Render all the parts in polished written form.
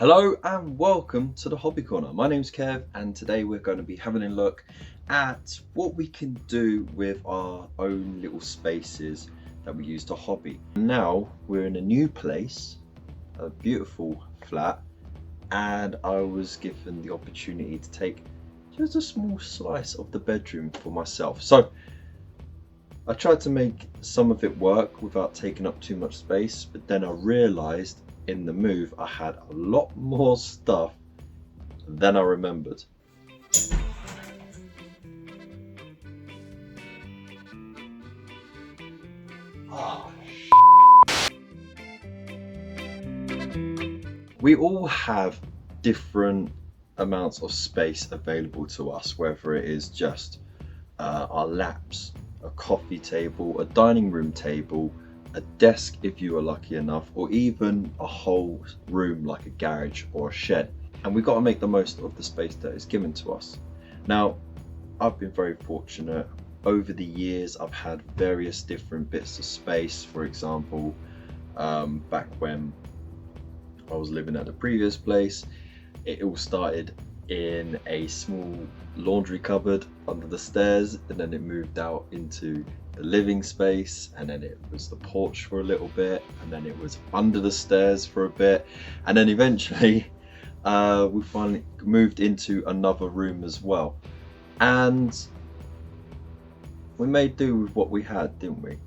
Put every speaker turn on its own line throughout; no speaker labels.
Hello and welcome to the Hobby Corner. My name's Kev and today we're going to be having a look at what we can do with our own little spaces that we use to hobby. Now we're in a new place, a beautiful flat, and I was given the opportunity to take just a small slice of the bedroom for myself. So I tried to make some of it work without taking up too much space, but then I realized in the move I had a lot more stuff than I remembered. We all have different amounts of space available to us, whether it is just our laps, a coffee table, a dining room table, a desk if you are lucky enough, or even a whole room like a garage or a shed. And we've got to make the most of the space that is given to us. Now, I've been very fortunate. Over the years, I've had various different bits of space. For example, back when I was living at the previous place, it all started in a small laundry cupboard under the stairs, and then it moved out into the living space, and then it was the porch for a little bit, and then it was under the stairs for a bit, and then eventually we finally moved into another room as well, and we made do with what we had, didn't we?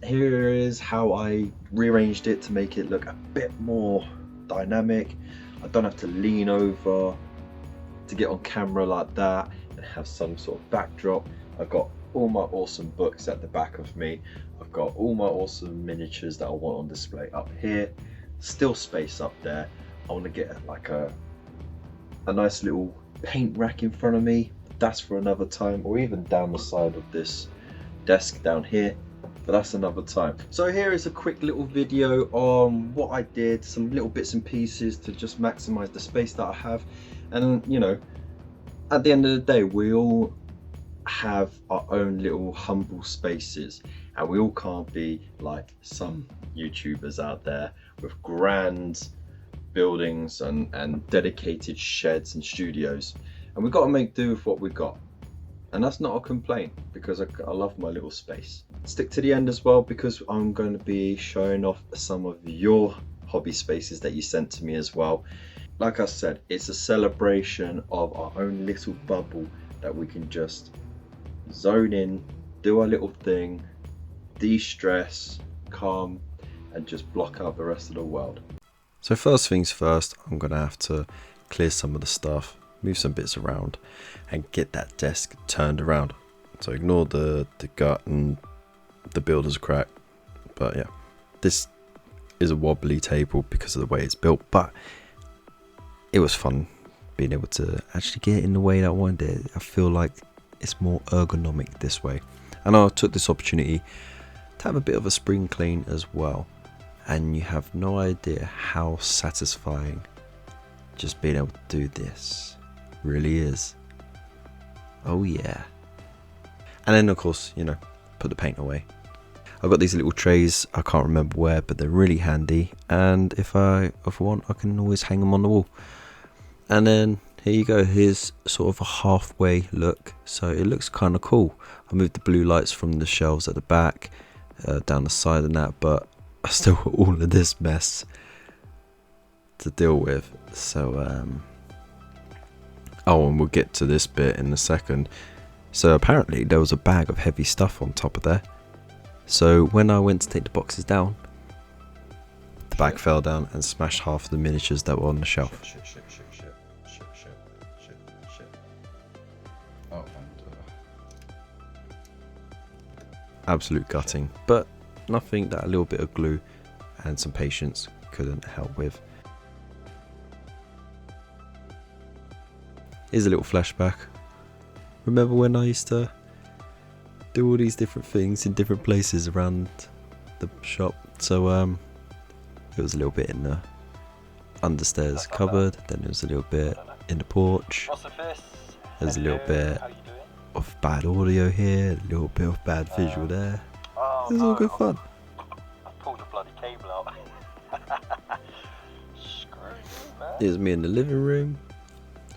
Here is how I rearranged it to make it look a bit more dynamic. I don't have to lean over to get on camera like that and have some sort of backdrop. I've got all my awesome books at the back of me. I've got all my awesome miniatures that I want on display up here. Still space up there. I want to get like a nice little paint rack in front of me. That's for another time, or even down the side of this desk down here, but that's another time. So here is a quick little video on what I did, some little bits and pieces to just maximize the space that I have. And you know, at the end of the day, we all have our own little humble spaces, and we all can't be like some YouTubers out there with grand buildings and dedicated sheds and studios, and we've got to make do with what we've got. And that's not a complaint, because I love my little space. Stick to the end as well, because I'm going to be showing off some of your hobby spaces that you sent to me as well. Like I said, it's a celebration of our own little bubble that we can just zone in, do our little thing, de-stress, calm, and just block out the rest of the world. So first things first, I'm going to have to clear some of the stuff, move some bits around, and get that desk turned around. So ignore the gut and the builder's crack, but yeah, this is a wobbly table because of the way it's built, but it was fun being able to actually get it in the way that I wanted it. I feel like it's more ergonomic this way, and I took this opportunity to have a bit of a spring clean as well, and you have no idea how satisfying just being able to do this really is. Oh yeah. And then of course, you know, put the paint away. I've got these little trays, I can't remember where, but they're really handy, and if I want, I can always hang them on the wall. And then here you go, here's sort of a halfway look, so it looks kind of cool. I moved the blue lights from the shelves at the back, down the side and that, but I still got all of this mess to deal with. So oh, and we'll get to this bit in a second. So apparently there was a bag of heavy stuff on top of there, so when I went to take the boxes down, the bag fell down and smashed half the miniatures that were on the shelf. Oh, absolute gutting, but nothing that a little bit of glue and some patience couldn't help with. Here's a little flashback. Remember when I used to do all these different things in different places around the shop? So it was a little bit in the understairs cupboard, then it was a little bit in the porch. There's a little bit of bad audio here, a little bit of bad visual there. It was all good fun.
I pulled the bloody cable out. Here's me in the living room,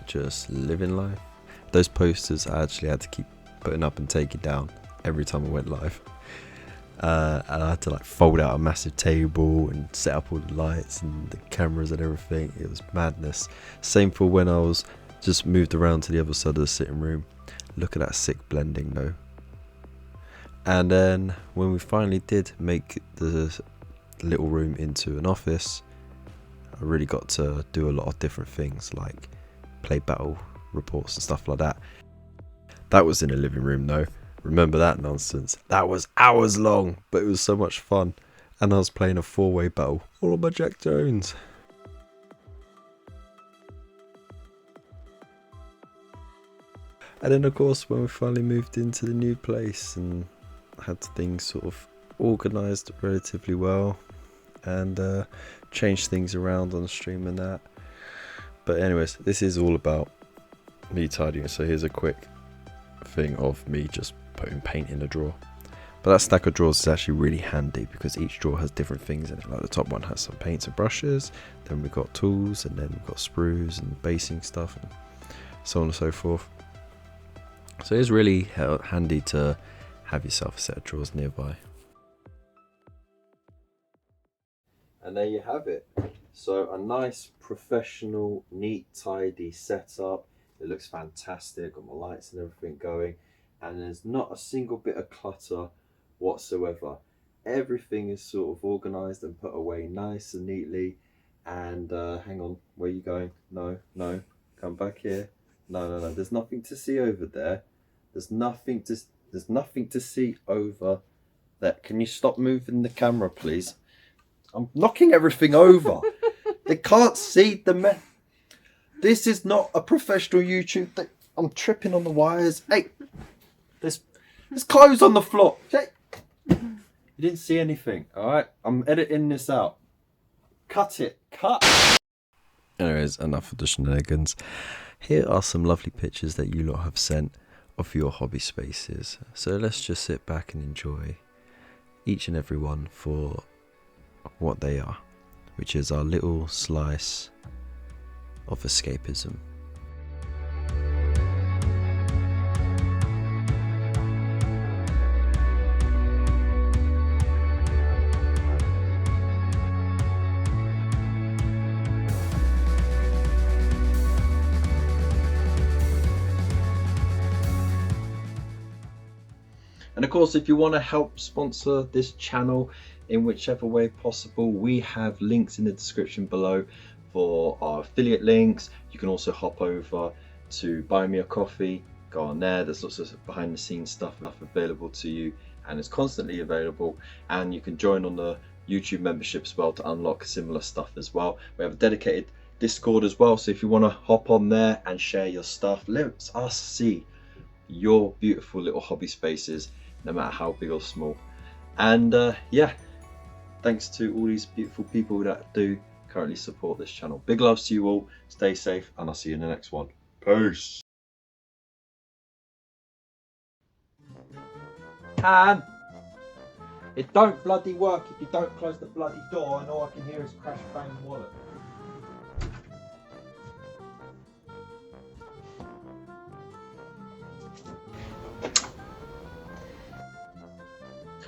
just living life. Those posters I actually had to keep putting up and taking down every time I went live. And I had to like fold out a massive table and set up all the lights and the cameras and everything. It was madness. Same for when I was just moved around to the other side of the sitting room. Look at that sick blending though. And then when we finally did make the little room into an office, I really got to do a lot of different things like play battle reports and stuff like that. That was in a living room though. Remember that nonsense? That was hours long, but it was so much fun. And I was playing a 4-way battle all on my Jack Jones. And then of course when we finally moved into the new place and had things sort of organised relatively well and changed things around on the stream and that. But anyways, this is all about me tidying. So here's a quick thing of me just putting paint in a drawer. But that stack of drawers is actually really handy because each drawer has different things in it. Like the top one has some paints and brushes, then we've got tools, and then we've got sprues and basing stuff and so on and so forth. So it's really handy to have yourself a set of drawers nearby. And there you have it. So a nice professional, neat, tidy setup. It looks fantastic, got my lights and everything going, and there's not a single bit of clutter whatsoever. Everything is sort of organised and put away nice and neatly. And hang on, where are you going? No, come back here. No, there's nothing to see over there. There's nothing to see over there. Can you stop moving the camera, please? I'm knocking everything over. They can't see the This is not a professional YouTube thing. I'm tripping on the wires. Hey, there's clothes on the floor. Hey. You didn't see anything, all right? I'm editing this out. Cut it. Cut. Anyways, enough of the shenanigans. Here are some lovely pictures that you lot have sent of your hobby spaces. So let's just sit back and enjoy each and every one for what they are, which is our little slice of escapism.
And of course, if you want to help sponsor this channel in whichever way possible, we have links in the description below for our affiliate links. You can also hop over to buy me a coffee, go on there. There's lots of behind the scenes stuff available to you, and it's constantly available. And you can join on the YouTube membership as well to unlock similar stuff as well. We have a dedicated Discord as well, so if you want to hop on there and share your stuff, let us see your beautiful little hobby spaces, no matter how big or small. And yeah, thanks to all these beautiful people that do currently support this channel. Big loves to you all. Stay safe, and I'll see you in the next one. Peace. Can it don't bloody work if you don't close the bloody door, and all I can hear is crash bang wallet.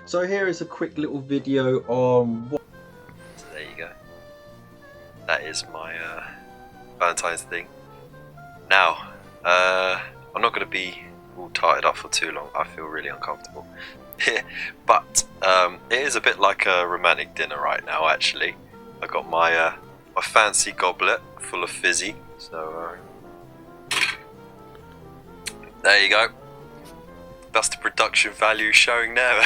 So here is a quick little video on what...
So there you go. That is my Valentine's thing. Now, I'm not going to be all tarted up for too long. I feel really uncomfortable. But it is a bit like a romantic dinner right now, actually. I got my my fancy goblet full of fizzy. So there you go. That's the production value showing there.